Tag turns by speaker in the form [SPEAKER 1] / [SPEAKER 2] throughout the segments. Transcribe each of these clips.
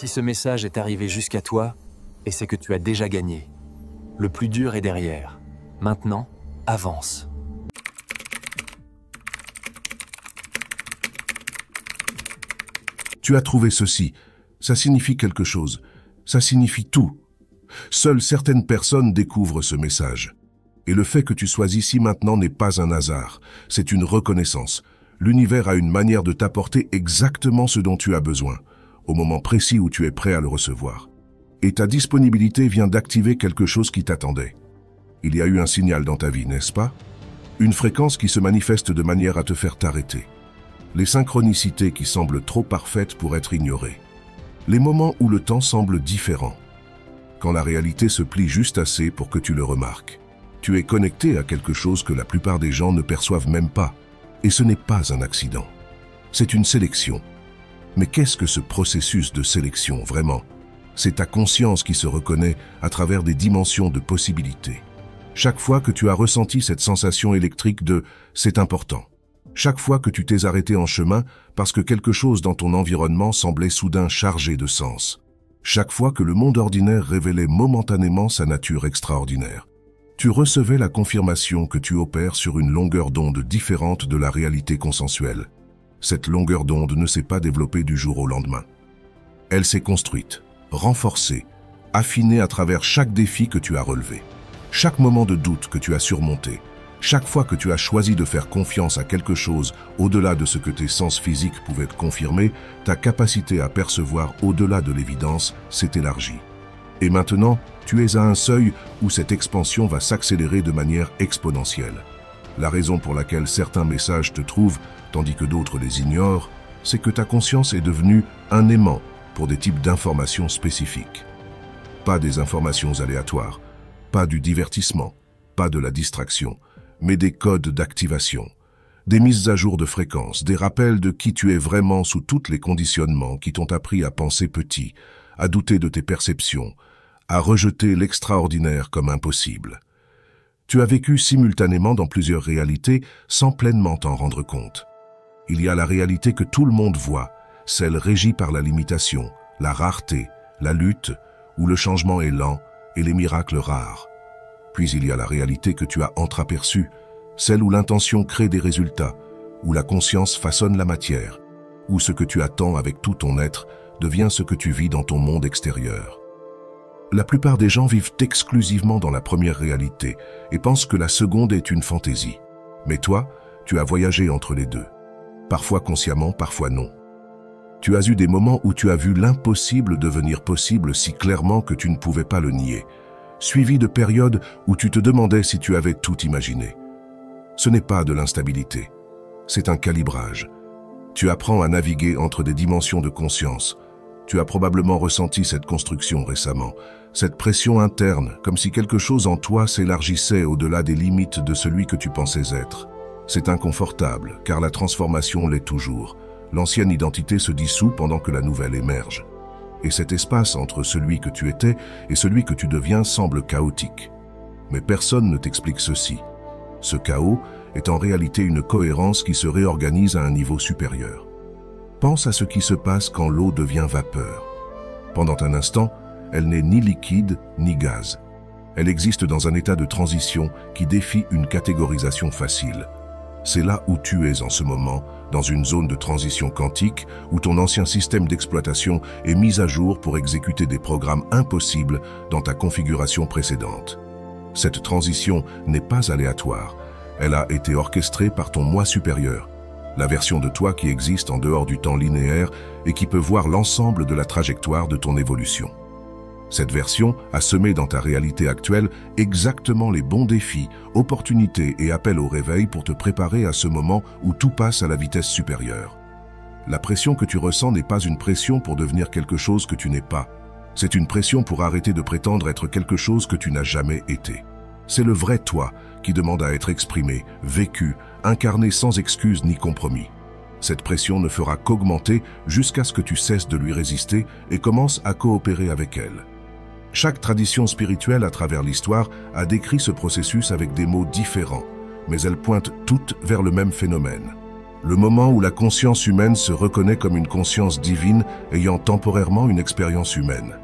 [SPEAKER 1] Si ce message est arrivé jusqu'à toi, et c'est que tu as déjà gagné. Le plus dur est derrière. Maintenant, avance.
[SPEAKER 2] Tu as trouvé ceci. Ça signifie quelque chose. Ça signifie tout. Seules certaines personnes découvrent ce message. Et le fait que tu sois ici maintenant n'est pas un hasard. C'est une reconnaissance. L'univers a une manière de t'apporter exactement ce dont tu as besoin, au moment précis où tu es prêt à le recevoir. Et ta disponibilité vient d'activer quelque chose qui t'attendait. Il y a eu un signal dans ta vie, n'est-ce pas? Une fréquence qui se manifeste de manière à te faire t'arrêter. Les synchronicités qui semblent trop parfaites pour être ignorées. Les moments où le temps semble différent. Quand la réalité se plie juste assez pour que tu le remarques. Tu es connecté à quelque chose que la plupart des gens ne perçoivent même pas. Et ce n'est pas un accident. C'est une sélection. Mais qu'est-ce que ce processus de sélection, vraiment? C'est ta conscience qui se reconnaît à travers des dimensions de possibilités. Chaque fois que tu as ressenti cette sensation électrique de « c'est important », chaque fois que tu t'es arrêté en chemin parce que quelque chose dans ton environnement semblait soudain chargé de sens, chaque fois que le monde ordinaire révélait momentanément sa nature extraordinaire, tu recevais la confirmation que tu opères sur une longueur d'onde différente de la réalité consensuelle. Cette longueur d'onde ne s'est pas développée du jour au lendemain. Elle s'est construite, renforcée, affinée à travers chaque défi que tu as relevé. Chaque moment de doute que tu as surmonté, chaque fois que tu as choisi de faire confiance à quelque chose au-delà de ce que tes sens physiques pouvaient te confirmer, ta capacité à percevoir au-delà de l'évidence s'est élargie. Et maintenant, tu es à un seuil où cette expansion va s'accélérer de manière exponentielle. La raison pour laquelle certains messages te trouvent, tandis que d'autres les ignorent, c'est que ta conscience est devenue un aimant pour des types d'informations spécifiques. Pas des informations aléatoires, pas du divertissement, pas de la distraction, mais des codes d'activation, des mises à jour de fréquence, des rappels de qui tu es vraiment sous tous les conditionnements qui t'ont appris à penser petit, à douter de tes perceptions, à rejeter l'extraordinaire comme impossible. Tu as vécu simultanément dans plusieurs réalités sans pleinement t'en rendre compte. Il y a la réalité que tout le monde voit, celle régie par la limitation, la rareté, la lutte, où le changement est lent et les miracles rares. Puis il y a la réalité que tu as entreaperçue, celle où l'intention crée des résultats, où la conscience façonne la matière, où ce que tu attends avec tout ton être devient ce que tu vis dans ton monde extérieur. La plupart des gens vivent exclusivement dans la première réalité et pensent que la seconde est une fantaisie. Mais toi, tu as voyagé entre les deux. Parfois consciemment, parfois non. Tu as eu des moments où tu as vu l'impossible devenir possible si clairement que tu ne pouvais pas le nier, suivi de périodes où tu te demandais si tu avais tout imaginé. Ce n'est pas de l'instabilité, c'est un calibrage. Tu apprends à naviguer entre des dimensions de conscience. Tu as probablement ressenti cette construction récemment, cette pression interne, comme si quelque chose en toi s'élargissait au-delà des limites de celui que tu pensais être. C'est inconfortable, car la transformation l'est toujours. L'ancienne identité se dissout pendant que la nouvelle émerge. Et cet espace entre celui que tu étais et celui que tu deviens semble chaotique. Mais personne ne t'explique ceci. Ce chaos est en réalité une cohérence qui se réorganise à un niveau supérieur. Pense à ce qui se passe quand l'eau devient vapeur. Pendant un instant, elle n'est ni liquide ni gaz. Elle existe dans un état de transition qui défie une catégorisation facile. C'est là où tu es en ce moment, dans une zone de transition quantique où ton ancien système d'exploitation est mis à jour pour exécuter des programmes impossibles dans ta configuration précédente. Cette transition n'est pas aléatoire. Elle a été orchestrée par ton moi supérieur, la version de toi qui existe en dehors du temps linéaire et qui peut voir l'ensemble de la trajectoire de ton évolution. Cette version a semé dans ta réalité actuelle exactement les bons défis, opportunités et appels au réveil pour te préparer à ce moment où tout passe à la vitesse supérieure. La pression que tu ressens n'est pas une pression pour devenir quelque chose que tu n'es pas. C'est une pression pour arrêter de prétendre être quelque chose que tu n'as jamais été. C'est le vrai toi qui demande à être exprimé, vécu, incarné sans excuse ni compromis. Cette pression ne fera qu'augmenter jusqu'à ce que tu cesses de lui résister et commences à coopérer avec elle. Chaque tradition spirituelle à travers l'histoire a décrit ce processus avec des mots différents, mais elles pointent toutes vers le même phénomène. Le moment où la conscience humaine se reconnaît comme une conscience divine ayant temporairement une expérience humaine.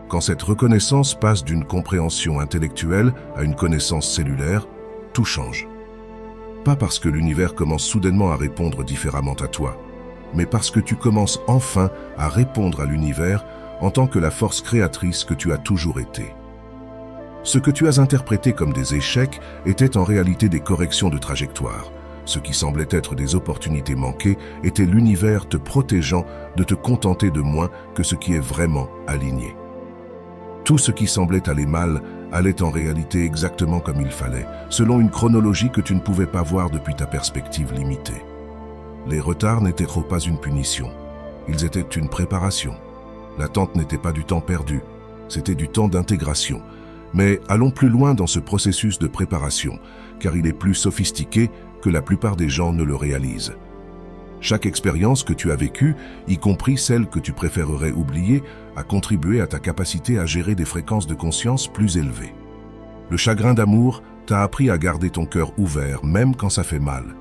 [SPEAKER 2] Quand cette reconnaissance passe d'une compréhension intellectuelle à une connaissance cellulaire, tout change. Pas parce que l'univers commence soudainement à répondre différemment à toi, mais parce que tu commences enfin à répondre à l'univers en tant que la force créatrice que tu as toujours été. Ce que tu as interprété comme des échecs était en réalité des corrections de trajectoire. Ce qui semblait être des opportunités manquées était l'univers te protégeant de te contenter de moins que ce qui est vraiment aligné. Tout ce qui semblait aller mal allait en réalité exactement comme il fallait, selon une chronologie que tu ne pouvais pas voir depuis ta perspective limitée. Les retards n'étaient pas une punition, ils étaient une préparation. L'attente n'était pas du temps perdu, c'était du temps d'intégration. Mais allons plus loin dans ce processus de préparation, car il est plus sophistiqué que la plupart des gens ne le réalisent. Chaque expérience que tu as vécue, y compris celle que tu préférerais oublier, a contribué à ta capacité à gérer des fréquences de conscience plus élevées. Le chagrin d'amour t'a appris à garder ton cœur ouvert, même quand ça fait mal.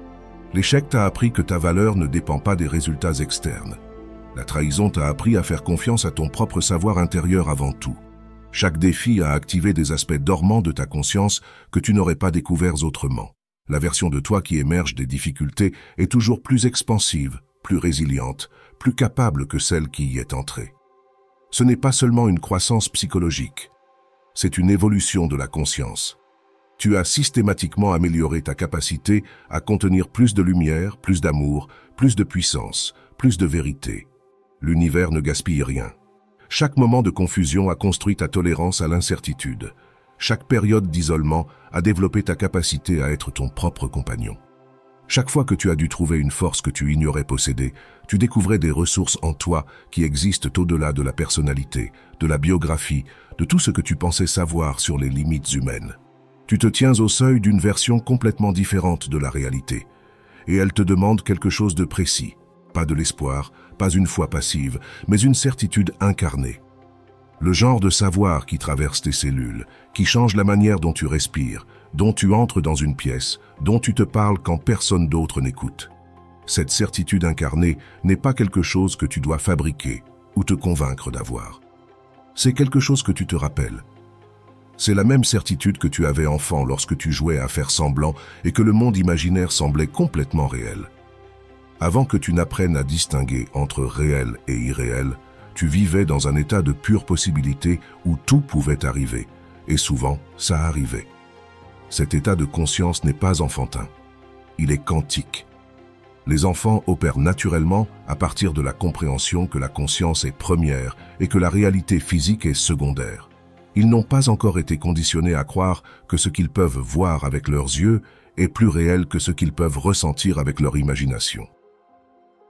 [SPEAKER 2] L'échec t'a appris que ta valeur ne dépend pas des résultats externes. La trahison t'a appris à faire confiance à ton propre savoir intérieur avant tout. Chaque défi a activé des aspects dormants de ta conscience que tu n'aurais pas découverts autrement. La version de toi qui émerge des difficultés est toujours plus expansive, plus résiliente, plus capable que celle qui y est entrée. Ce n'est pas seulement une croissance psychologique, c'est une évolution de la conscience. Tu as systématiquement amélioré ta capacité à contenir plus de lumière, plus d'amour, plus de puissance, plus de vérité. L'univers ne gaspille rien. Chaque moment de confusion a construit ta tolérance à l'incertitude. Chaque période d'isolement a développé ta capacité à être ton propre compagnon. Chaque fois que tu as dû trouver une force que tu ignorais posséder, tu découvrais des ressources en toi qui existent au-delà de la personnalité, de la biographie, de tout ce que tu pensais savoir sur les limites humaines. Tu te tiens au seuil d'une version complètement différente de la réalité, et elle te demande quelque chose de précis. Pas de l'espoir, pas une foi passive, mais une certitude incarnée. Le genre de savoir qui traverse tes cellules, qui change la manière dont tu respires, dont tu entres dans une pièce, dont tu te parles quand personne d'autre n'écoute. Cette certitude incarnée n'est pas quelque chose que tu dois fabriquer ou te convaincre d'avoir. C'est quelque chose que tu te rappelles. C'est la même certitude que tu avais enfant lorsque tu jouais à faire semblant et que le monde imaginaire semblait complètement réel. Avant que tu n'apprennes à distinguer entre réel et irréel, tu vivais dans un état de pure possibilité où tout pouvait arriver, et souvent, ça arrivait. Cet état de conscience n'est pas enfantin, il est quantique. Les enfants opèrent naturellement à partir de la compréhension que la conscience est première et que la réalité physique est secondaire. Ils n'ont pas encore été conditionnés à croire que ce qu'ils peuvent voir avec leurs yeux est plus réel que ce qu'ils peuvent ressentir avec leur imagination.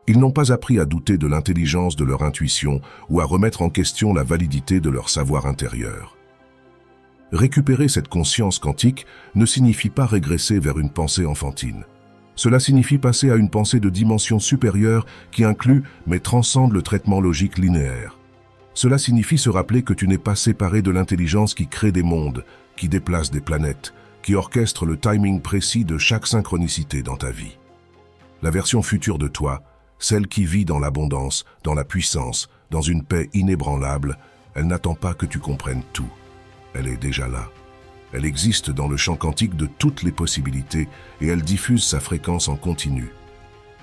[SPEAKER 2] Ils n'ont pas appris à douter de l'intelligence de leur intuition ou à remettre en question la validité de leur savoir intérieur. Récupérer cette conscience quantique ne signifie pas régresser vers une pensée enfantine. Cela signifie passer à une pensée de dimension supérieure qui inclut mais transcende le traitement logique linéaire. Cela signifie se rappeler que tu n'es pas séparé de l'intelligence qui crée des mondes, qui déplace des planètes, qui orchestre le timing précis de chaque synchronicité dans ta vie. La version future de toi, celle qui vit dans l'abondance, dans la puissance, dans une paix inébranlable, elle n'attend pas que tu comprennes tout. Elle est déjà là. Elle existe dans le champ quantique de toutes les possibilités et elle diffuse sa fréquence en continu.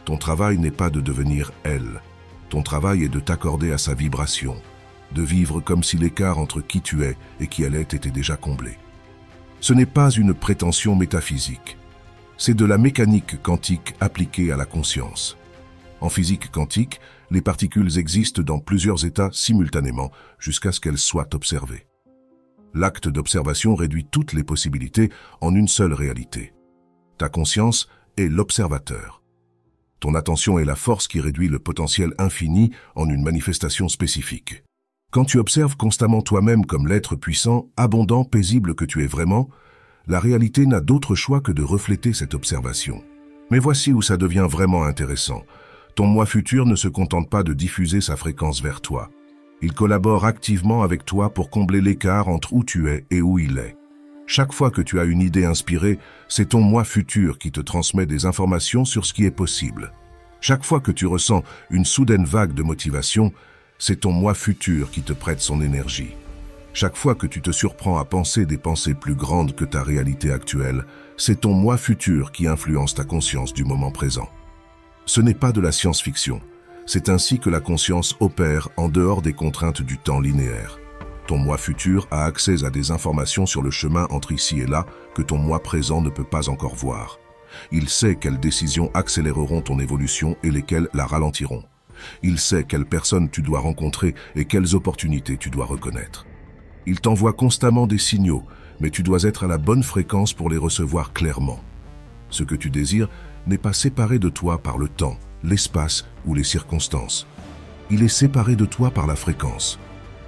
[SPEAKER 2] Ton travail n'est pas de devenir elle. Ton travail est de t'accorder à sa vibration, de vivre comme si l'écart entre qui tu es et qui elle est était déjà comblé. Ce n'est pas une prétention métaphysique. C'est de la mécanique quantique appliquée à la conscience. En physique quantique, les particules existent dans plusieurs états simultanément jusqu'à ce qu'elles soient observées. L'acte d'observation réduit toutes les possibilités en une seule réalité. Ta conscience est l'observateur. Ton attention est la force qui réduit le potentiel infini en une manifestation spécifique. Quand tu observes constamment toi-même comme l'être puissant, abondant, paisible que tu es vraiment, la réalité n'a d'autre choix que de refléter cette observation. Mais voici où ça devient vraiment intéressant. Ton moi futur ne se contente pas de diffuser sa fréquence vers toi. Il collabore activement avec toi pour combler l'écart entre où tu es et où il est. Chaque fois que tu as une idée inspirée, c'est ton moi futur qui te transmet des informations sur ce qui est possible. Chaque fois que tu ressens une soudaine vague de motivation, c'est ton moi futur qui te prête son énergie. Chaque fois que tu te surprends à penser des pensées plus grandes que ta réalité actuelle, c'est ton moi futur qui influence ta conscience du moment présent. Ce n'est pas de la science-fiction. C'est ainsi que la conscience opère en dehors des contraintes du temps linéaire. Ton moi futur a accès à des informations sur le chemin entre ici et là que ton moi présent ne peut pas encore voir. Il sait quelles décisions accéléreront ton évolution et lesquelles la ralentiront. Il sait quelles personnes tu dois rencontrer et quelles opportunités tu dois reconnaître. Il t'envoie constamment des signaux, mais tu dois être à la bonne fréquence pour les recevoir clairement. Ce que tu désires n'est pas séparé de toi par le temps, l'espace ou les circonstances. Il est séparé de toi par la fréquence.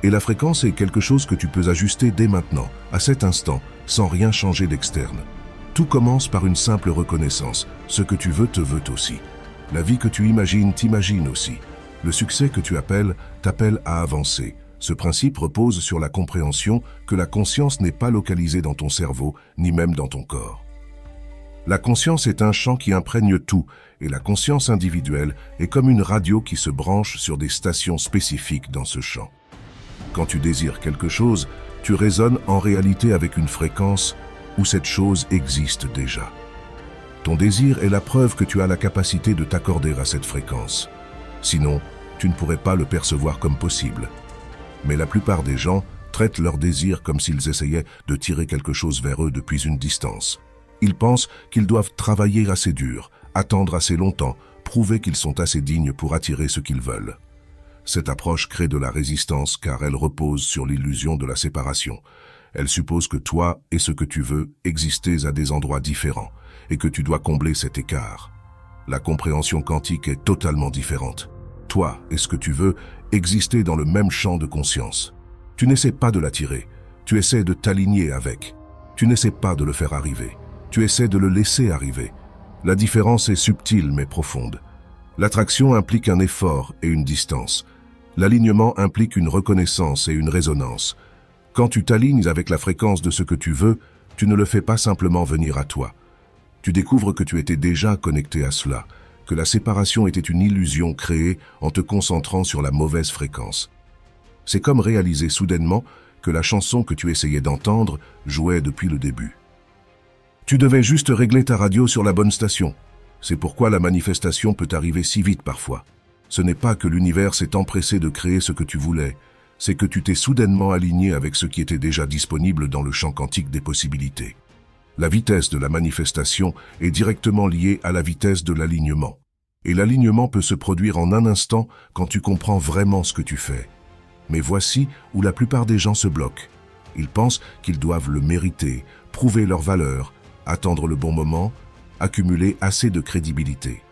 [SPEAKER 2] Et la fréquence est quelque chose que tu peux ajuster dès maintenant, à cet instant, sans rien changer d'externe. Tout commence par une simple reconnaissance. Ce que tu veux te veut aussi. La vie que tu imagines t'imagine aussi. Le succès que tu appelles t'appelle à avancer. Ce principe repose sur la compréhension que la conscience n'est pas localisée dans ton cerveau, ni même dans ton corps. La conscience est un champ qui imprègne tout, et la conscience individuelle est comme une radio qui se branche sur des stations spécifiques dans ce champ. Quand tu désires quelque chose, tu résonnes en réalité avec une fréquence où cette chose existe déjà. Ton désir est la preuve que tu as la capacité de t'accorder à cette fréquence. Sinon, tu ne pourrais pas le percevoir comme possible. Mais la plupart des gens traitent leur désir comme s'ils essayaient de tirer quelque chose vers eux depuis une distance. Ils pensent qu'ils doivent travailler assez dur, attendre assez longtemps, prouver qu'ils sont assez dignes pour attirer ce qu'ils veulent. Cette approche crée de la résistance car elle repose sur l'illusion de la séparation. Elle suppose que toi et ce que tu veux existez à des endroits différents et que tu dois combler cet écart. La compréhension quantique est totalement différente. Toi et ce que tu veux existez dans le même champ de conscience. Tu n'essaies pas de l'attirer, tu essaies de t'aligner avec. Tu n'essaies pas de le faire arriver, tu essaies de le laisser arriver. La différence est subtile mais profonde. L'attraction implique un effort et une distance. L'alignement implique une reconnaissance et une résonance. Quand tu t'alignes avec la fréquence de ce que tu veux, tu ne le fais pas simplement venir à toi. Tu découvres que tu étais déjà connecté à cela, que la séparation était une illusion créée en te concentrant sur la mauvaise fréquence. C'est comme réaliser soudainement que la chanson que tu essayais d'entendre jouait depuis le début. Tu devais juste régler ta radio sur la bonne station. C'est pourquoi la manifestation peut arriver si vite parfois. Ce n'est pas que l'univers s'est empressé de créer ce que tu voulais, c'est que tu t'es soudainement aligné avec ce qui était déjà disponible dans le champ quantique des possibilités. La vitesse de la manifestation est directement liée à la vitesse de l'alignement. Et l'alignement peut se produire en un instant quand tu comprends vraiment ce que tu fais. Mais voici où la plupart des gens se bloquent. Ils pensent qu'ils doivent le mériter, prouver leur valeur, attendre le bon moment, accumuler assez de crédibilité.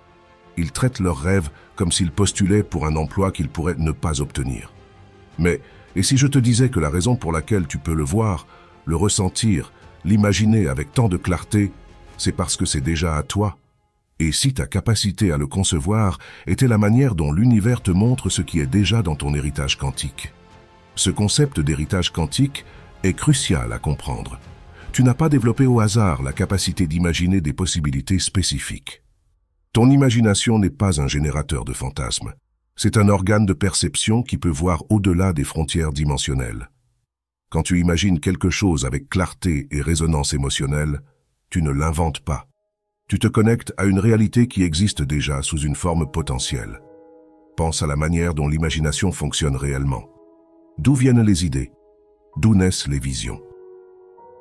[SPEAKER 2] Ils traitent leurs rêves comme s'ils postulaient pour un emploi qu'ils pourraient ne pas obtenir. Mais, et si je te disais que la raison pour laquelle tu peux le voir, le ressentir, l'imaginer avec tant de clarté, c'est parce que c'est déjà à toi. Et si ta capacité à le concevoir était la manière dont l'univers te montre ce qui est déjà dans ton héritage quantique. Ce concept d'héritage quantique est crucial à comprendre. Tu n'as pas développé au hasard la capacité d'imaginer des possibilités spécifiques. Ton imagination n'est pas un générateur de fantasmes. C'est un organe de perception qui peut voir au-delà des frontières dimensionnelles. Quand tu imagines quelque chose avec clarté et résonance émotionnelle, tu ne l'inventes pas. Tu te connectes à une réalité qui existe déjà sous une forme potentielle. Pense à la manière dont l'imagination fonctionne réellement. D'où viennent les idées? D'où naissent les visions?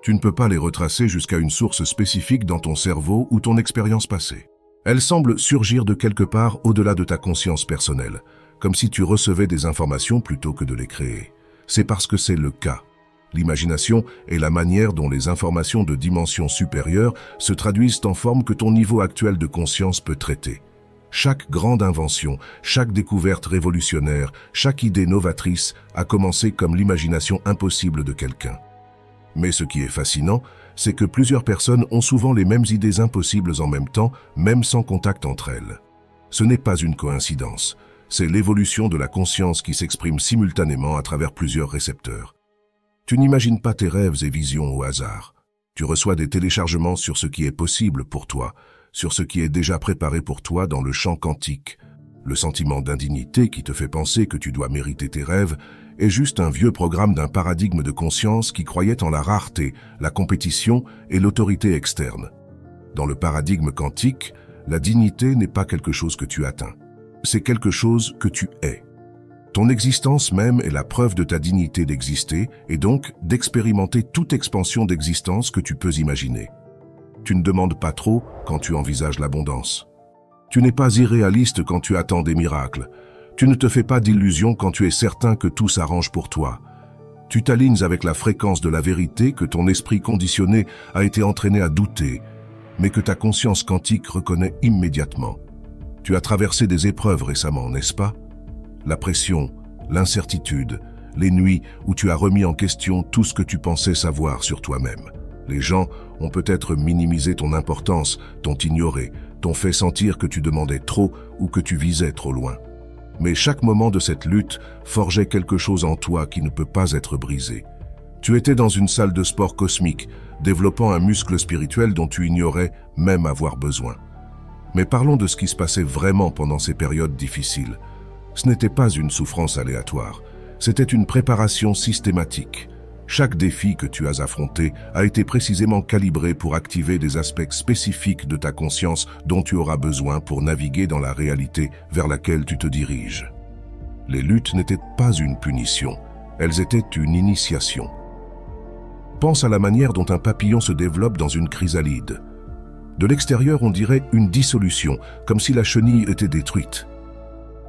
[SPEAKER 2] Tu ne peux pas les retracer jusqu'à une source spécifique dans ton cerveau ou ton expérience passée. Elles semblent surgir de quelque part au-delà de ta conscience personnelle, comme si tu recevais des informations plutôt que de les créer. C'est parce que c'est le cas. L'imagination est la manière dont les informations de dimension supérieure se traduisent en forme que ton niveau actuel de conscience peut traiter. Chaque grande invention, chaque découverte révolutionnaire, chaque idée novatrice a commencé comme l'imagination impossible de quelqu'un. Mais ce qui est fascinant, c'est que plusieurs personnes ont souvent les mêmes idées impossibles en même temps, même sans contact entre elles. Ce n'est pas une coïncidence, c'est l'évolution de la conscience qui s'exprime simultanément à travers plusieurs récepteurs. Tu n'imagines pas tes rêves et visions au hasard. Tu reçois des téléchargements sur ce qui est possible pour toi, sur ce qui est déjà préparé pour toi dans le champ quantique. Le sentiment d'indignité qui te fait penser que tu dois mériter tes rêves est juste un vieux programme d'un paradigme de conscience qui croyait en la rareté, la compétition et l'autorité externe. Dans le paradigme quantique, la dignité n'est pas quelque chose que tu atteins. C'est quelque chose que tu es. Ton existence même est la preuve de ta dignité d'exister et donc d'expérimenter toute expansion d'existence que tu peux imaginer. Tu ne demandes pas trop quand tu envisages l'abondance. Tu n'es pas irréaliste quand tu attends des miracles. Tu ne te fais pas d'illusions quand tu es certain que tout s'arrange pour toi. Tu t'alignes avec la fréquence de la vérité que ton esprit conditionné a été entraîné à douter, mais que ta conscience quantique reconnaît immédiatement. Tu as traversé des épreuves récemment, n'est-ce pas? La pression, l'incertitude, les nuits où tu as remis en question tout ce que tu pensais savoir sur toi-même. Les gens ont peut-être minimisé ton importance, t'ont ignoré, t'ont fait sentir que tu demandais trop ou que tu visais trop loin. Mais chaque moment de cette lutte forgeait quelque chose en toi qui ne peut pas être brisé. Tu étais dans une salle de sport cosmique, développant un muscle spirituel dont tu ignorais même avoir besoin. Mais parlons de ce qui se passait vraiment pendant ces périodes difficiles. Ce n'était pas une souffrance aléatoire, c'était une préparation systématique. Chaque défi que tu as affronté a été précisément calibré pour activer des aspects spécifiques de ta conscience dont tu auras besoin pour naviguer dans la réalité vers laquelle tu te diriges. Les luttes n'étaient pas une punition, elles étaient une initiation. Pense à la manière dont un papillon se développe dans une chrysalide. De l'extérieur, on dirait une dissolution, comme si la chenille était détruite.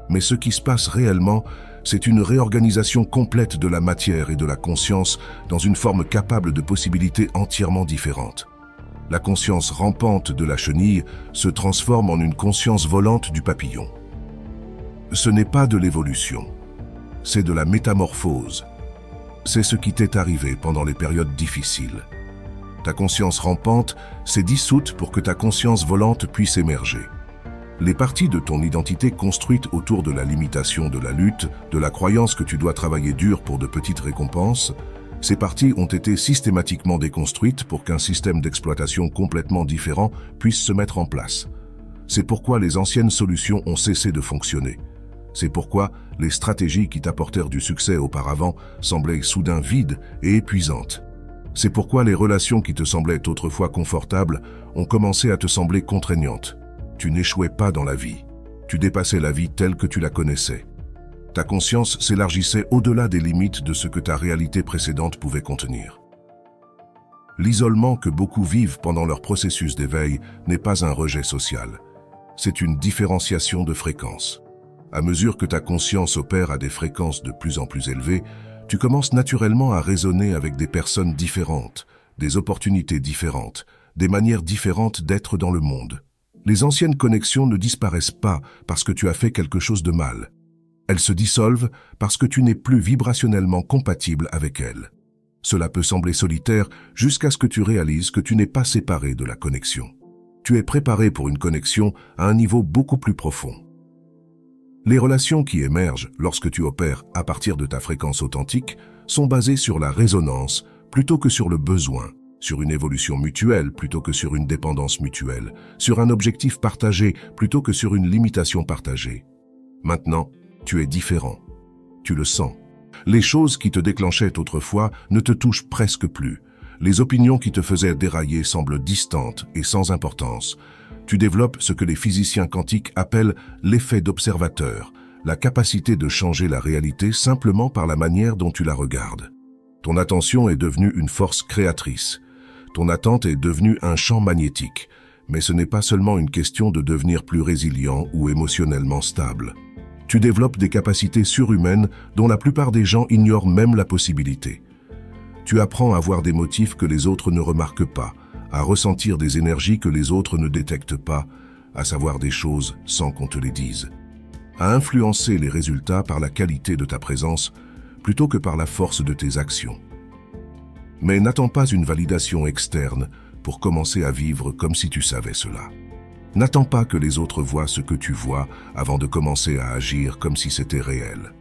[SPEAKER 2] Mais ce qui se passe réellement, c'est une réorganisation complète de la matière et de la conscience dans une forme capable de possibilités entièrement différentes. La conscience rampante de la chenille se transforme en une conscience volante du papillon. Ce n'est pas de l'évolution, c'est de la métamorphose. C'est ce qui t'est arrivé pendant les périodes difficiles. Ta conscience rampante s'est dissoute pour que ta conscience volante puisse émerger. Les parties de ton identité construites autour de la limitation de la lutte, de la croyance que tu dois travailler dur pour de petites récompenses, ces parties ont été systématiquement déconstruites pour qu'un système d'exploitation complètement différent puisse se mettre en place. C'est pourquoi les anciennes solutions ont cessé de fonctionner. C'est pourquoi les stratégies qui t'apportèrent du succès auparavant semblaient soudain vides et épuisantes. C'est pourquoi les relations qui te semblaient autrefois confortables ont commencé à te sembler contraignantes. Tu n'échouais pas dans la vie. Tu dépassais la vie telle que tu la connaissais. Ta conscience s'élargissait au-delà des limites de ce que ta réalité précédente pouvait contenir. L'isolement que beaucoup vivent pendant leur processus d'éveil n'est pas un rejet social. C'est une différenciation de fréquences. À mesure que ta conscience opère à des fréquences de plus en plus élevées, tu commences naturellement à raisonner avec des personnes différentes, des opportunités différentes, des manières différentes d'être dans le monde. Les anciennes connexions ne disparaissent pas parce que tu as fait quelque chose de mal. Elles se dissolvent parce que tu n'es plus vibrationnellement compatible avec elles. Cela peut sembler solitaire jusqu'à ce que tu réalises que tu n'es pas séparé de la connexion. Tu es préparé pour une connexion à un niveau beaucoup plus profond. Les relations qui émergent lorsque tu opères à partir de ta fréquence authentique sont basées sur la résonance plutôt que sur le besoin, sur une évolution mutuelle plutôt que sur une dépendance mutuelle, sur un objectif partagé plutôt que sur une limitation partagée. Maintenant, tu es différent. Tu le sens. Les choses qui te déclenchaient autrefois ne te touchent presque plus. Les opinions qui te faisaient dérailler semblent distantes et sans importance. Tu développes ce que les physiciens quantiques appellent l'effet d'observateur, la capacité de changer la réalité simplement par la manière dont tu la regardes. Ton attention est devenue une force créatrice. Ton attente est devenue un champ magnétique, mais ce n'est pas seulement une question de devenir plus résilient ou émotionnellement stable. Tu développes des capacités surhumaines dont la plupart des gens ignorent même la possibilité. Tu apprends à voir des motifs que les autres ne remarquent pas, à ressentir des énergies que les autres ne détectent pas, à savoir des choses sans qu'on te les dise, à influencer les résultats par la qualité de ta présence plutôt que par la force de tes actions. Mais n'attends pas une validation externe pour commencer à vivre comme si tu savais cela. N'attends pas que les autres voient ce que tu vois avant de commencer à agir comme si c'était réel.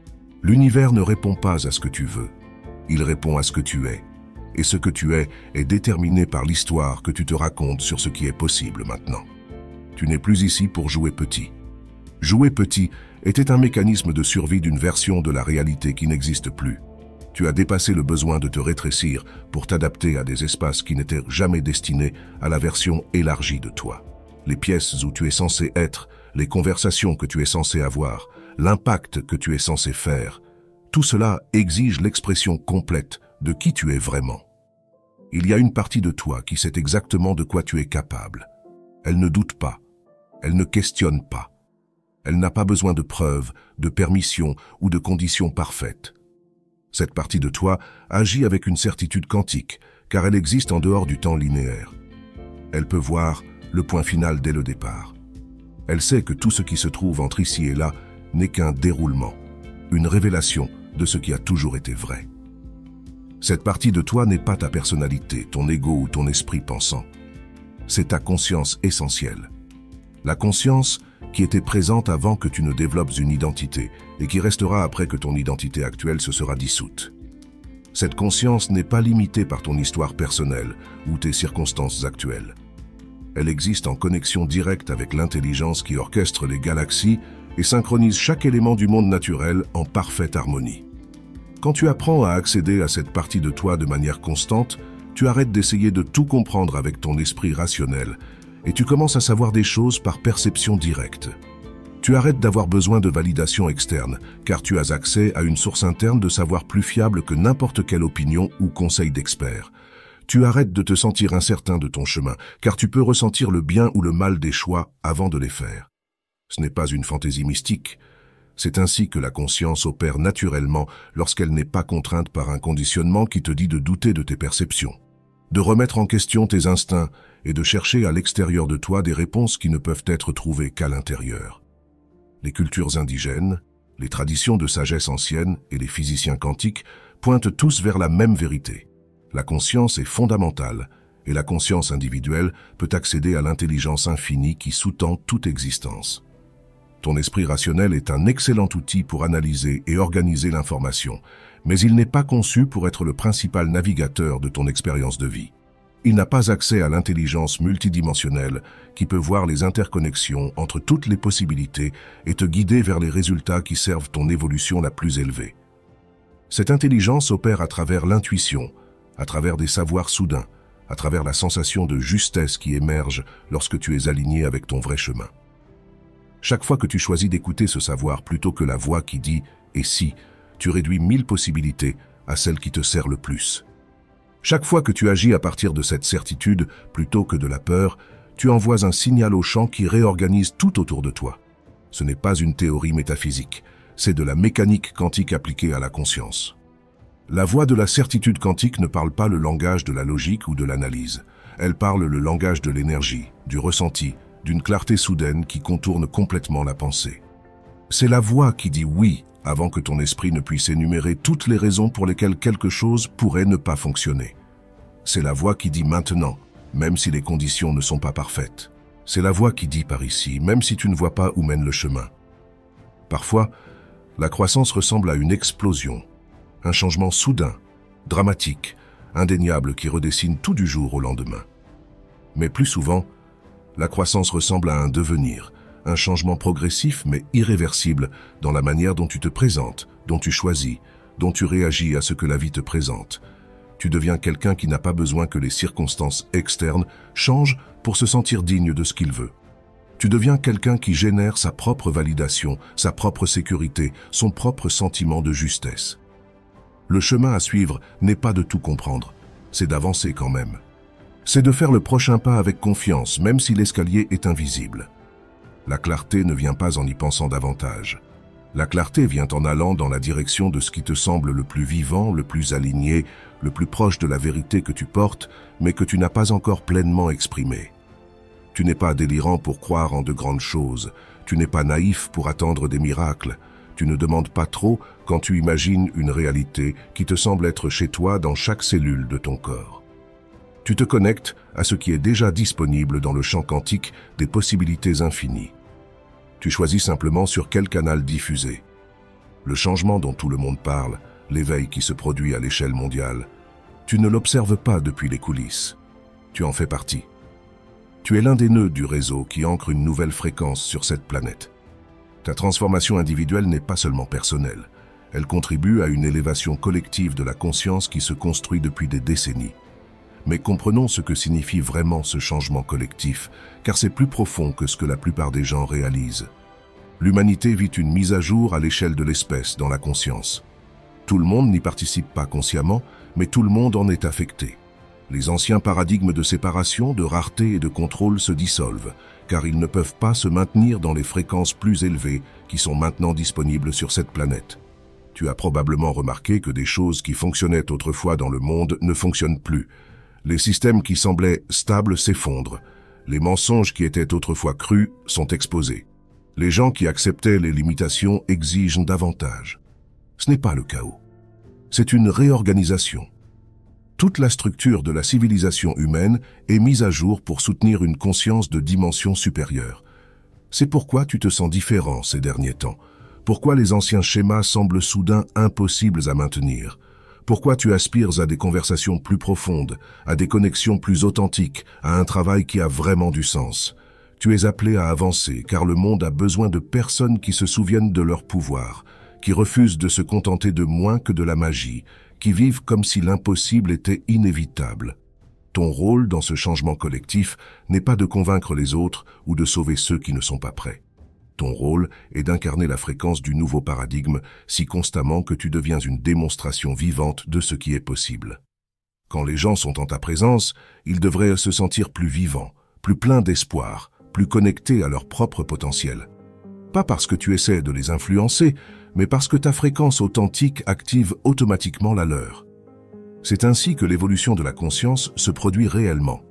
[SPEAKER 2] L'univers ne répond pas à ce que tu veux, il répond à ce que tu es. et ce que tu es déterminé par l'histoire que tu te racontes sur ce qui est possible maintenant. Tu n'es plus ici pour jouer petit. Jouer petit était un mécanisme de survie d'une version de la réalité qui n'existe plus. Tu as dépassé le besoin de te rétrécir pour t'adapter à des espaces qui n'étaient jamais destinés à la version élargie de toi. Les pièces où tu es censé être, les conversations que tu es censé avoir, l'impact que tu es censé faire, tout cela exige l'expression complète de qui tu es vraiment. Il y a une partie de toi qui sait exactement de quoi tu es capable. Elle ne doute pas, elle ne questionne pas. Elle n'a pas besoin de preuves, de permissions ou de conditions parfaites. Cette partie de toi agit avec une certitude quantique, car elle existe en dehors du temps linéaire. Elle peut voir le point final dès le départ. Elle sait que tout ce qui se trouve entre ici et là n'est qu'un déroulement, une révélation de ce qui a toujours été vrai. Cette partie de toi n'est pas ta personnalité, ton ego ou ton esprit pensant. C'est ta conscience essentielle. La conscience qui était présente avant que tu ne développes une identité et qui restera après que ton identité actuelle se sera dissoute. Cette conscience n'est pas limitée par ton histoire personnelle ou tes circonstances actuelles. Elle existe en connexion directe avec l'intelligence qui orchestre les galaxies et synchronise chaque élément du monde naturel en parfaite harmonie. Quand tu apprends à accéder à cette partie de toi de manière constante, tu arrêtes d'essayer de tout comprendre avec ton esprit rationnel et tu commences à savoir des choses par perception directe. Tu arrêtes d'avoir besoin de validation externe, car tu as accès à une source interne de savoir plus fiable que n'importe quelle opinion ou conseil d'expert. Tu arrêtes de te sentir incertain de ton chemin, car tu peux ressentir le bien ou le mal des choix avant de les faire. Ce n'est pas une fantaisie mystique. C'est ainsi que la conscience opère naturellement lorsqu'elle n'est pas contrainte par un conditionnement qui te dit de douter de tes perceptions, de remettre en question tes instincts et de chercher à l'extérieur de toi des réponses qui ne peuvent être trouvées qu'à l'intérieur. Les cultures indigènes, les traditions de sagesse ancienne et les physiciens quantiques pointent tous vers la même vérité. La conscience est fondamentale et la conscience individuelle peut accéder à l'intelligence infinie qui sous-tend toute existence. Ton esprit rationnel est un excellent outil pour analyser et organiser l'information, mais il n'est pas conçu pour être le principal navigateur de ton expérience de vie. Il n'a pas accès à l'intelligence multidimensionnelle qui peut voir les interconnexions entre toutes les possibilités et te guider vers les résultats qui servent ton évolution la plus élevée. Cette intelligence opère à travers l'intuition, à travers des savoirs soudains, à travers la sensation de justesse qui émerge lorsque tu es aligné avec ton vrai chemin. Chaque fois que tu choisis d'écouter ce savoir plutôt que la voix qui dit « et si », tu réduis 1000 possibilités à celle qui te sert le plus. Chaque fois que tu agis à partir de cette certitude plutôt que de la peur, tu envoies un signal au champ qui réorganise tout autour de toi. Ce n'est pas une théorie métaphysique, c'est de la mécanique quantique appliquée à la conscience. La voix de la certitude quantique ne parle pas le langage de la logique ou de l'analyse. Elle parle le langage de l'énergie, du ressenti, d'une clarté soudaine qui contourne complètement la pensée. C'est la voix qui dit oui avant que ton esprit ne puisse énumérer toutes les raisons pour lesquelles quelque chose pourrait ne pas fonctionner. C'est la voix qui dit maintenant, même si les conditions ne sont pas parfaites. C'est la voix qui dit par ici, même si tu ne vois pas où mène le chemin. Parfois, la croissance ressemble à une explosion, un changement soudain, dramatique, indéniable qui redessine tout du jour au lendemain. Mais plus souvent, la croissance ressemble à un devenir, un changement progressif mais irréversible dans la manière dont tu te présentes, dont tu choisis, dont tu réagis à ce que la vie te présente. Tu deviens quelqu'un qui n'a pas besoin que les circonstances externes changent pour se sentir digne de ce qu'il veut. Tu deviens quelqu'un qui génère sa propre validation, sa propre sécurité, son propre sentiment de justesse. Le chemin à suivre n'est pas de tout comprendre, c'est d'avancer quand même. C'est de faire le prochain pas avec confiance, même si l'escalier est invisible. La clarté ne vient pas en y pensant davantage. La clarté vient en allant dans la direction de ce qui te semble le plus vivant, le plus aligné, le plus proche de la vérité que tu portes, mais que tu n'as pas encore pleinement exprimé. Tu n'es pas délirant pour croire en de grandes choses, tu n'es pas naïf pour attendre des miracles, tu ne demandes pas trop quand tu imagines une réalité qui te semble être chez toi dans chaque cellule de ton corps. Tu te connectes à ce qui est déjà disponible dans le champ quantique des possibilités infinies. Tu choisis simplement sur quel canal diffuser. Le changement dont tout le monde parle, l'éveil qui se produit à l'échelle mondiale, Tu ne l'observes pas depuis les coulisses. Tu en fais partie. Tu es l'un des nœuds du réseau qui ancre une nouvelle fréquence sur cette planète. Ta transformation individuelle n'est pas seulement personnelle. Elle contribue à une élévation collective de la conscience qui se construit depuis des décennies. Mais comprenons ce que signifie vraiment ce changement collectif, car c'est plus profond que ce que la plupart des gens réalisent. L'humanité vit une mise à jour à l'échelle de l'espèce dans la conscience. Tout le monde n'y participe pas consciemment, mais tout le monde en est affecté. Les anciens paradigmes de séparation, de rareté et de contrôle se dissolvent, car ils ne peuvent pas se maintenir dans les fréquences plus élevées qui sont maintenant disponibles sur cette planète. Tu as probablement remarqué que des choses qui fonctionnaient autrefois dans le monde ne fonctionnent plus. Les systèmes qui semblaient stables s'effondrent. Les mensonges qui étaient autrefois crus sont exposés. Les gens qui acceptaient les limitations exigent davantage. Ce n'est pas le chaos. C'est une réorganisation. Toute la structure de la civilisation humaine est mise à jour pour soutenir une conscience de dimension supérieure. C'est pourquoi tu te sens différent ces derniers temps. Pourquoi les anciens schémas semblent soudain impossibles à maintenir. Pourquoi tu aspires à des conversations plus profondes, à des connexions plus authentiques, à un travail qui a vraiment du sens. Tu es appelé à avancer, car le monde a besoin de personnes qui se souviennent de leur pouvoir, qui refusent de se contenter de moins que de la magie, qui vivent comme si l'impossible était inévitable. Ton rôle dans ce changement collectif n'est pas de convaincre les autres ou de sauver ceux qui ne sont pas prêts. Ton rôle est d'incarner la fréquence du nouveau paradigme si constamment que tu deviens une démonstration vivante de ce qui est possible. Quand les gens sont en ta présence, ils devraient se sentir plus vivants, plus pleins d'espoir, plus connectés à leur propre potentiel. Pas parce que tu essaies de les influencer, mais parce que ta fréquence authentique active automatiquement la leur. C'est ainsi que l'évolution de la conscience se produit réellement,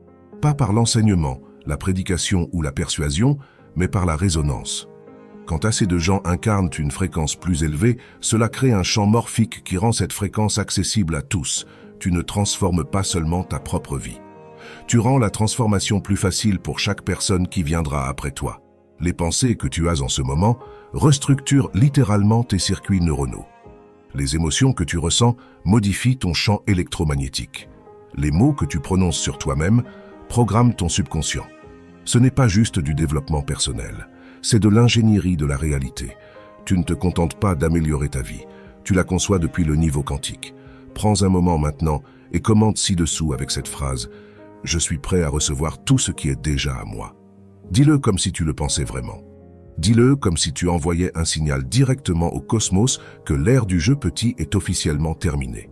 [SPEAKER 2] pas par l'enseignement, la prédication ou la persuasion, mais par la résonance. Quand assez de gens incarnent une fréquence plus élevée, cela crée un champ morphique qui rend cette fréquence accessible à tous. Tu ne transformes pas seulement ta propre vie. Tu rends la transformation plus facile pour chaque personne qui viendra après toi. Les pensées que tu as en ce moment restructurent littéralement tes circuits neuronaux. Les émotions que tu ressens modifient ton champ électromagnétique. Les mots que tu prononces sur toi-même programment ton subconscient. Ce n'est pas juste du développement personnel, c'est de l'ingénierie de la réalité. Tu ne te contentes pas d'améliorer ta vie, tu la conçois depuis le niveau quantique. Prends un moment maintenant et commente ci-dessous avec cette phrase « Je suis prêt à recevoir tout ce qui est déjà à moi ». Dis-le comme si tu le pensais vraiment. Dis-le comme si tu envoyais un signal directement au cosmos que l'ère du jeu petit est officiellement terminée.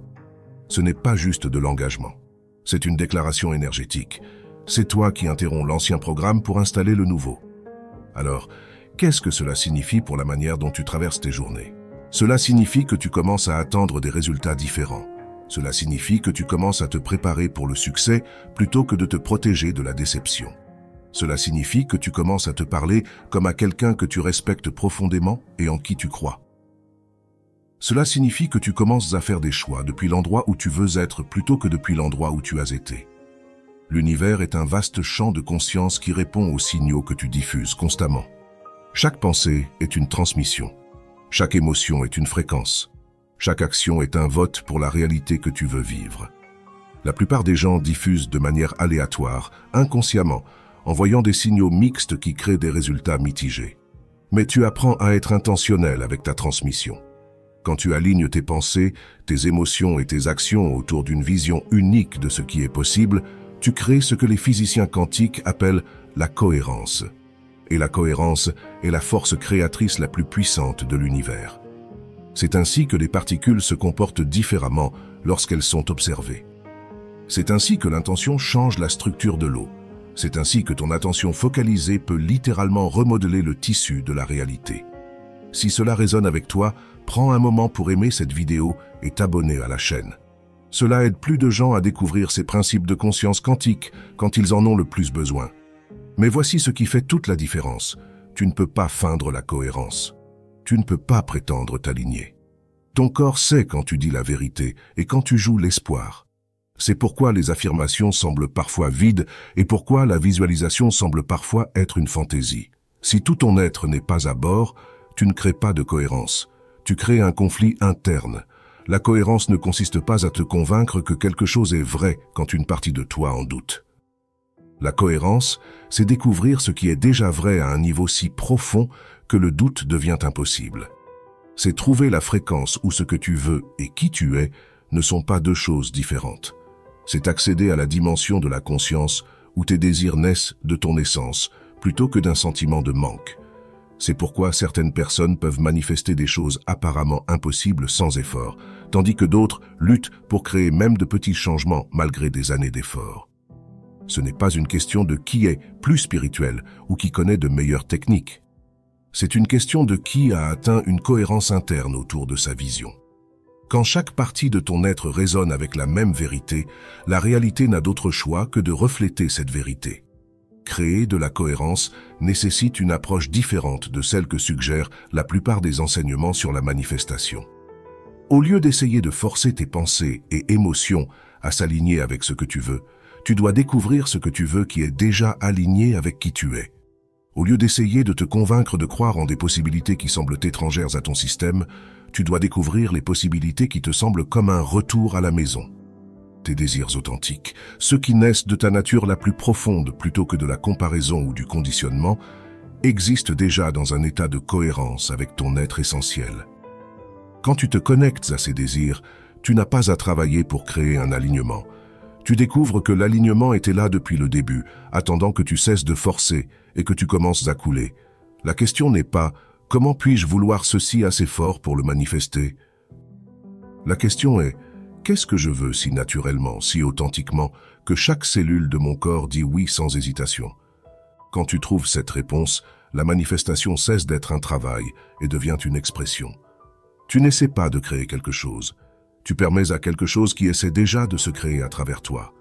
[SPEAKER 2] Ce n'est pas juste de l'engagement. C'est une déclaration énergétique. C'est toi qui interromps l'ancien programme pour installer le nouveau. Alors, qu'est-ce que cela signifie pour la manière dont tu traverses tes journées? Cela signifie que tu commences à attendre des résultats différents. Cela signifie que tu commences à te préparer pour le succès plutôt que de te protéger de la déception. Cela signifie que tu commences à te parler comme à quelqu'un que tu respectes profondément et en qui tu crois. Cela signifie que tu commences à faire des choix depuis l'endroit où tu veux être plutôt que depuis l'endroit où tu as été. L'univers est un vaste champ de conscience qui répond aux signaux que tu diffuses constamment. Chaque pensée est une transmission. Chaque émotion est une fréquence. Chaque action est un vote pour la réalité que tu veux vivre. La plupart des gens diffusent de manière aléatoire, inconsciemment, en voyant des signaux mixtes qui créent des résultats mitigés. Mais tu apprends à être intentionnel avec ta transmission. Quand tu alignes tes pensées, tes émotions et tes actions autour d'une vision unique de ce qui est possible, tu crées ce que les physiciens quantiques appellent la cohérence. Et la cohérence est la force créatrice la plus puissante de l'univers. C'est ainsi que les particules se comportent différemment lorsqu'elles sont observées. C'est ainsi que l'intention change la structure de l'eau. C'est ainsi que ton attention focalisée peut littéralement remodeler le tissu de la réalité. Si cela résonne avec toi, prends un moment pour aimer cette vidéo et t'abonner à la chaîne. Cela aide plus de gens à découvrir ces principes de conscience quantique quand ils en ont le plus besoin. Mais voici ce qui fait toute la différence. Tu ne peux pas feindre la cohérence. Tu ne peux pas prétendre t'aligner. Ton corps sait quand tu dis la vérité et quand tu joues l'espoir. C'est pourquoi les affirmations semblent parfois vides et pourquoi la visualisation semble parfois être une fantaisie. Si tout ton être n'est pas à bord, tu ne crées pas de cohérence. Tu crées un conflit interne, La cohérence ne consiste pas à te convaincre que quelque chose est vrai quand une partie de toi en doute. La cohérence, c'est découvrir ce qui est déjà vrai à un niveau si profond que le doute devient impossible. C'est trouver la fréquence où ce que tu veux et qui tu es ne sont pas deux choses différentes. C'est accéder à la dimension de la conscience où tes désirs naissent de ton essence plutôt que d'un sentiment de manque. C'est pourquoi certaines personnes peuvent manifester des choses apparemment impossibles sans effort, tandis que d'autres luttent pour créer même de petits changements malgré des années d'efforts. Ce n'est pas une question de qui est plus spirituel ou qui connaît de meilleures techniques. C'est une question de qui a atteint une cohérence interne autour de sa vision. Quand chaque partie de ton être résonne avec la même vérité, la réalité n'a d'autre choix que de refléter cette vérité. Créer de la cohérence nécessite une approche différente de celle que suggèrent la plupart des enseignements sur la manifestation. Au lieu d'essayer de forcer tes pensées et émotions à s'aligner avec ce que tu veux, tu dois découvrir ce que tu veux qui est déjà aligné avec qui tu es. Au lieu d'essayer de te convaincre de croire en des possibilités qui semblent étrangères à ton système, tu dois découvrir les possibilités qui te semblent comme un retour à la maison. Tes désirs authentiques, ceux qui naissent de ta nature la plus profonde plutôt que de la comparaison ou du conditionnement, existent déjà dans un état de cohérence avec ton être essentiel. Quand tu te connectes à ces désirs, tu n'as pas à travailler pour créer un alignement. Tu découvres que l'alignement était là depuis le début, attendant que tu cesses de forcer et que tu commences à couler. La question n'est pas « Comment puis-je vouloir ceci assez fort pour le manifester ?» La question est « Qu'est-ce que je veux si naturellement, si authentiquement, que chaque cellule de mon corps dit oui sans hésitation ?» Quand tu trouves cette réponse, la manifestation cesse d'être un travail et devient une expression. Tu n'essaies pas de créer quelque chose. Tu permets à quelque chose qui essaie déjà de se créer à travers toi.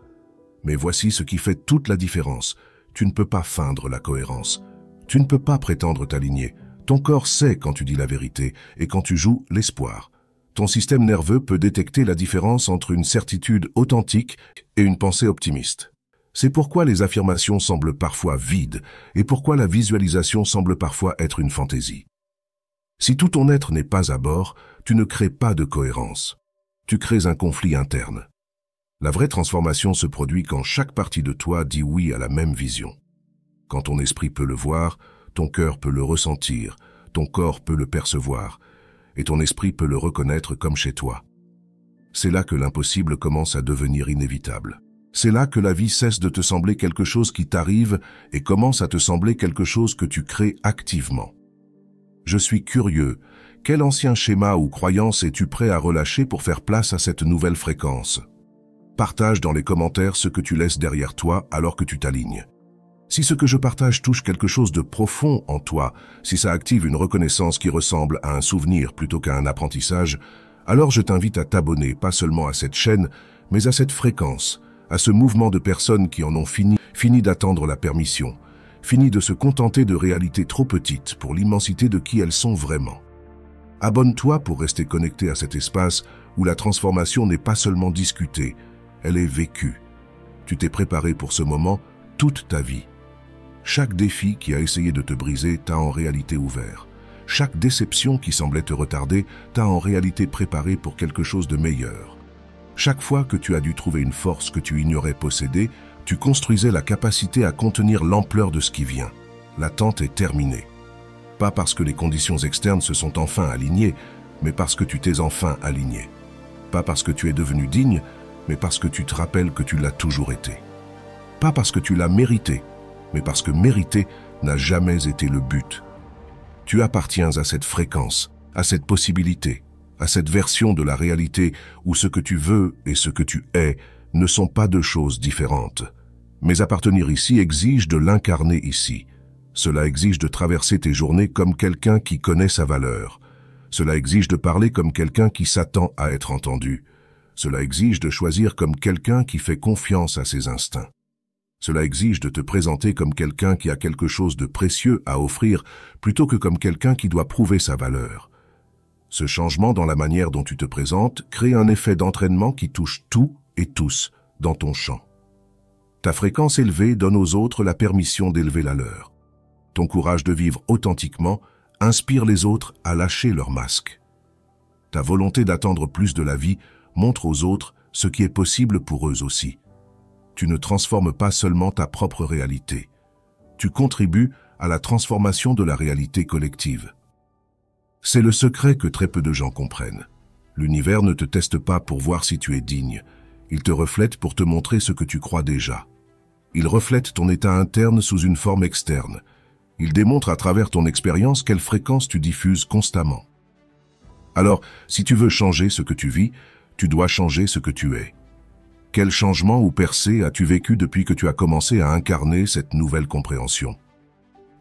[SPEAKER 2] Mais voici ce qui fait toute la différence. Tu ne peux pas feindre la cohérence. Tu ne peux pas prétendre t'aligner. Ton corps sait quand tu dis la vérité et quand tu joues l'espoir. Ton système nerveux peut détecter la différence entre une certitude authentique et une pensée optimiste. C'est pourquoi les affirmations semblent parfois vides et pourquoi la visualisation semble parfois être une fantaisie. Si tout ton être n'est pas à bord, tu ne crées pas de cohérence. Tu crées un conflit interne. La vraie transformation se produit quand chaque partie de toi dit oui à la même vision. Quand ton esprit peut le voir, ton cœur peut le ressentir, ton corps peut le percevoir, et ton esprit peut le reconnaître comme chez toi. C'est là que l'impossible commence à devenir inévitable. C'est là que la vie cesse de te sembler quelque chose qui t'arrive et commence à te sembler quelque chose que tu crées activement. Je suis curieux. Quel ancien schéma ou croyance es-tu prêt à relâcher pour faire place à cette nouvelle fréquence? Partage dans les commentaires ce que tu laisses derrière toi alors que tu t'alignes. Si ce que je partage touche quelque chose de profond en toi, si ça active une reconnaissance qui ressemble à un souvenir plutôt qu'à un apprentissage, alors je t'invite à t'abonner pas seulement à cette chaîne, mais à cette fréquence, à ce mouvement de personnes qui en ont fini d'attendre la permission, fini de se contenter de réalités trop petites pour l'immensité de qui elles sont vraiment. Abonne-toi pour rester connecté à cet espace où la transformation n'est pas seulement discutée, elle est vécue. Tu t'es préparé pour ce moment toute ta vie. Chaque défi qui a essayé de te briser t'a en réalité ouvert. Chaque déception qui semblait te retarder t'a en réalité préparé pour quelque chose de meilleur. Chaque fois que tu as dû trouver une force que tu ignorais posséder, tu construisais la capacité à contenir l'ampleur de ce qui vient. L'attente est terminée. Pas parce que les conditions externes se sont enfin alignées, mais parce que tu t'es enfin aligné. Pas parce que tu es devenu digne, mais parce que tu te rappelles que tu l'as toujours été. Pas parce que tu l'as mérité, mais parce que mériter n'a jamais été le but. Tu appartiens à cette fréquence, à cette possibilité, à cette version de la réalité où ce que tu veux et ce que tu es ne sont pas deux choses différentes. Mais appartenir ici exige de l'incarner ici. Cela exige de traverser tes journées comme quelqu'un qui connaît sa valeur. Cela exige de parler comme quelqu'un qui s'attend à être entendu. Cela exige de choisir comme quelqu'un qui fait confiance à ses instincts. Cela exige de te présenter comme quelqu'un qui a quelque chose de précieux à offrir plutôt que comme quelqu'un qui doit prouver sa valeur. Ce changement dans la manière dont tu te présentes crée un effet d'entraînement qui touche tout et tous dans ton champ. Ta fréquence élevée donne aux autres la permission d'élever la leur. Ton courage de vivre authentiquement inspire les autres à lâcher leur masque. Ta volonté d'attendre plus de la vie montre aux autres ce qui est possible pour eux aussi. Tu ne transformes pas seulement ta propre réalité. Tu contribues à la transformation de la réalité collective. C'est le secret que très peu de gens comprennent. L'univers ne te teste pas pour voir si tu es digne. Il te reflète pour te montrer ce que tu crois déjà. Il reflète ton état interne sous une forme externe. Il démontre à travers ton expérience quelle fréquence tu diffuses constamment. Alors, si tu veux changer ce que tu vis, tu dois changer ce que tu es. Quel changement ou percée as-tu vécu depuis que tu as commencé à incarner cette nouvelle compréhension?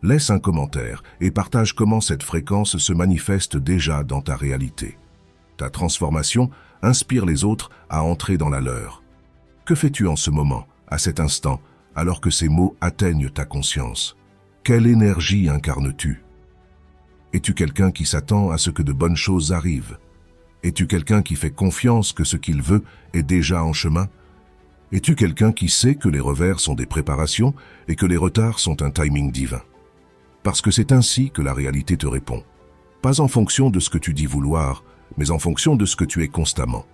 [SPEAKER 2] Laisse un commentaire et partage comment cette fréquence se manifeste déjà dans ta réalité. Ta transformation inspire les autres à entrer dans la leur. Que fais-tu en ce moment, à cet instant, alors que ces mots atteignent ta conscience? Quelle énergie incarnes-tu? Es-tu quelqu'un qui s'attend à ce que de bonnes choses arrivent? Es-tu quelqu'un qui fait confiance que ce qu'il veut est déjà en chemin? Es-tu quelqu'un qui sait que les revers sont des préparations et que les retards sont un timing divin? Parce que c'est ainsi que la réalité te répond. Pas en fonction de ce que tu dis vouloir, mais en fonction de ce que tu es constamment.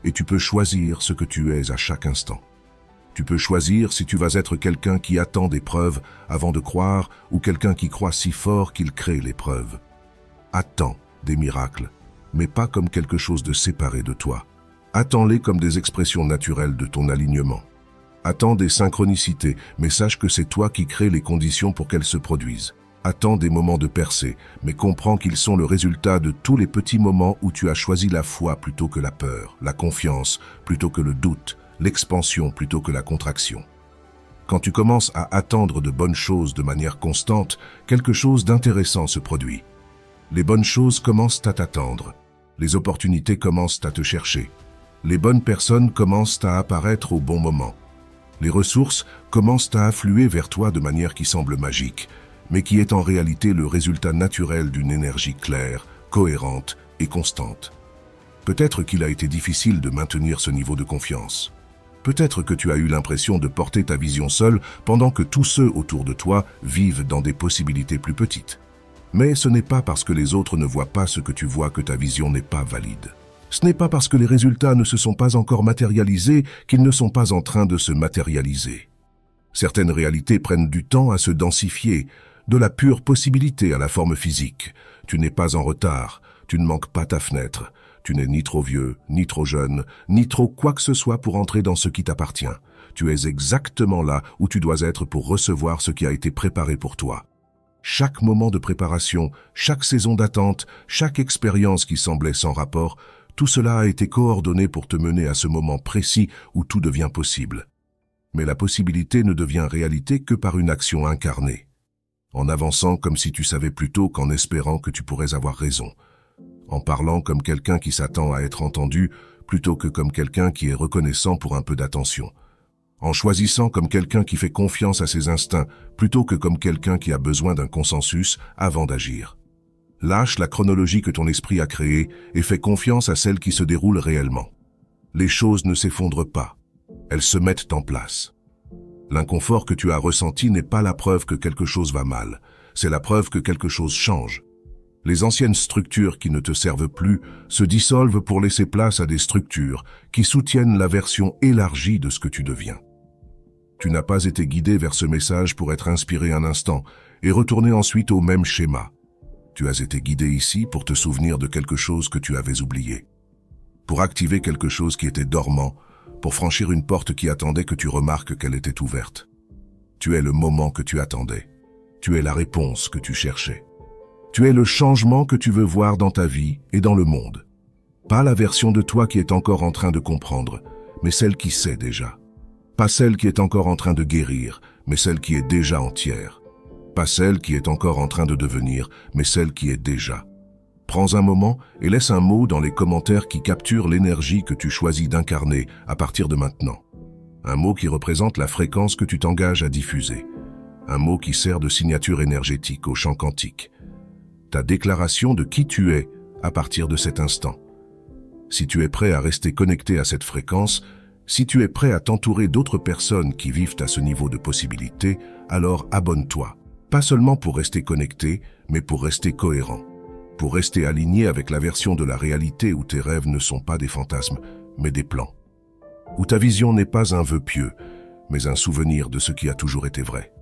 [SPEAKER 2] Et tu peux choisir ce que tu es à chaque instant. Tu peux choisir si tu vas être quelqu'un qui attend des preuves avant de croire ou quelqu'un qui croit si fort qu'il crée les preuves. Attends des miracles, mais pas comme quelque chose de séparé de toi. Attends-les comme des expressions naturelles de ton alignement. Attends des synchronicités, mais sache que c'est toi qui crées les conditions pour qu'elles se produisent. Attends des moments de percée, mais comprends qu'ils sont le résultat de tous les petits moments où tu as choisi la foi plutôt que la peur, la confiance plutôt que le doute, l'expansion plutôt que la contraction. Quand tu commences à attendre de bonnes choses de manière constante, quelque chose d'intéressant se produit. Les bonnes choses commencent à t'attendre. Les opportunités commencent à te chercher. Les bonnes personnes commencent à apparaître au bon moment. Les ressources commencent à affluer vers toi de manière qui semble magique, mais qui est en réalité le résultat naturel d'une énergie claire, cohérente et constante. Peut-être qu'il a été difficile de maintenir ce niveau de confiance. Peut-être que tu as eu l'impression de porter ta vision seule pendant que tous ceux autour de toi vivent dans des possibilités plus petites. Mais ce n'est pas parce que les autres ne voient pas ce que tu vois que ta vision n'est pas valide. Ce n'est pas parce que les résultats ne se sont pas encore matérialisés qu'ils ne sont pas en train de se matérialiser. Certaines réalités prennent du temps à se densifier, de la pure possibilité à la forme physique. Tu n'es pas en retard, tu ne manques pas ta fenêtre. Tu n'es ni trop vieux, ni trop jeune, ni trop quoi que ce soit pour entrer dans ce qui t'appartient. Tu es exactement là où tu dois être pour recevoir ce qui a été préparé pour toi. Chaque moment de préparation, chaque saison d'attente, chaque expérience qui semblait sans rapport, tout cela a été coordonné pour te mener à ce moment précis où tout devient possible. Mais la possibilité ne devient réalité que par une action incarnée. En avançant comme si tu savais plus tôt qu'en espérant que tu pourrais avoir raison. En parlant comme quelqu'un qui s'attend à être entendu plutôt que comme quelqu'un qui est reconnaissant pour un peu d'attention. En choisissant comme quelqu'un qui fait confiance à ses instincts plutôt que comme quelqu'un qui a besoin d'un consensus avant d'agir. Lâche la chronologie que ton esprit a créée et fais confiance à celle qui se déroule réellement. Les choses ne s'effondrent pas, elles se mettent en place. L'inconfort que tu as ressenti n'est pas la preuve que quelque chose va mal, c'est la preuve que quelque chose change. Les anciennes structures qui ne te servent plus se dissolvent pour laisser place à des structures qui soutiennent la version élargie de ce que tu deviens. Tu n'as pas été guidé vers ce message pour être inspiré un instant et retourner ensuite au même schéma. Tu as été guidé ici pour te souvenir de quelque chose que tu avais oublié. Pour activer quelque chose qui était dormant, pour franchir une porte qui attendait que tu remarques qu'elle était ouverte. Tu es le moment que tu attendais. Tu es la réponse que tu cherchais. Tu es le changement que tu veux voir dans ta vie et dans le monde. Pas la version de toi qui est encore en train de comprendre, mais celle qui sait déjà. Pas celle qui est encore en train de guérir, mais celle qui est déjà entière. Pas celle qui est encore en train de devenir, mais celle qui est déjà. Prends un moment et laisse un mot dans les commentaires qui capture l'énergie que tu choisis d'incarner à partir de maintenant. Un mot qui représente la fréquence que tu t'engages à diffuser. Un mot qui sert de signature énergétique au champ quantique. Ta déclaration de qui tu es à partir de cet instant. Si tu es prêt à rester connecté à cette fréquence, si tu es prêt à t'entourer d'autres personnes qui vivent à ce niveau de possibilité, alors abonne-toi. Pas seulement pour rester connecté, mais pour rester cohérent. pour rester aligné avec la version de la réalité où tes rêves ne sont pas des fantasmes, mais des plans. Où ta vision n'est pas un vœu pieux, mais un souvenir de ce qui a toujours été vrai.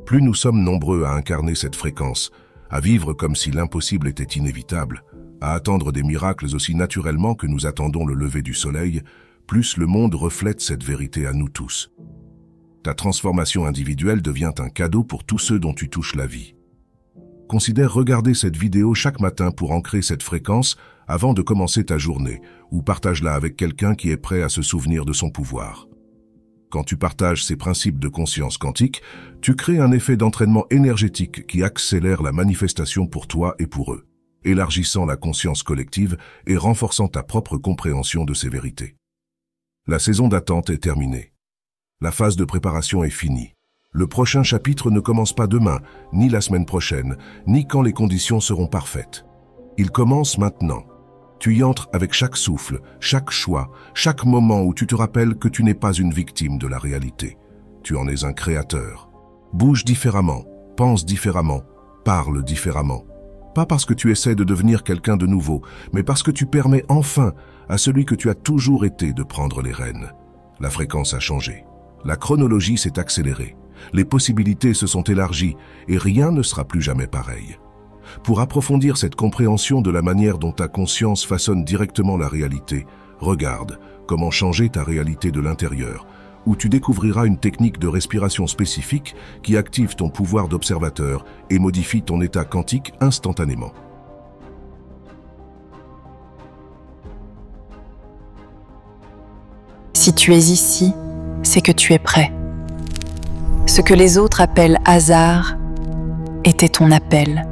[SPEAKER 2] Plus nous sommes nombreux à incarner cette fréquence, à vivre comme si l'impossible était inévitable, à attendre des miracles aussi naturellement que nous attendons le lever du soleil, plus le monde reflète cette vérité à nous tous. Ta transformation individuelle devient un cadeau pour tous ceux dont tu touches la vie. Considère regarder cette vidéo chaque matin pour ancrer cette fréquence avant de commencer ta journée, ou partage-la avec quelqu'un qui est prêt à se souvenir de son pouvoir. Quand tu partages ces principes de conscience quantique, tu crées un effet d'entraînement énergétique qui accélère la manifestation pour toi et pour eux, élargissant la conscience collective et renforçant ta propre compréhension de ces vérités. La saison d'attente est terminée. La phase de préparation est finie. Le prochain chapitre ne commence pas demain, ni la semaine prochaine, ni quand les conditions seront parfaites. Il commence maintenant. Tu y entres avec chaque souffle, chaque choix, chaque moment où tu te rappelles que tu n'es pas une victime de la réalité. Tu en es un créateur. Bouge différemment, pense différemment, parle différemment. Pas parce que tu essaies de devenir quelqu'un de nouveau, mais parce que tu permets enfin à celui que tu as toujours été de prendre les rênes. La fréquence a changé. La chronologie s'est accélérée. Les possibilités se sont élargies et rien ne sera plus jamais pareil. Pour approfondir cette compréhension de la manière dont ta conscience façonne directement la réalité, regarde comment changer ta réalité de l'intérieur, où tu découvriras une technique de respiration spécifique qui active ton pouvoir d'observateur et modifie ton état quantique instantanément.
[SPEAKER 3] Si tu es ici, c'est que tu es prêt. Ce que les autres appellent hasard était ton appel.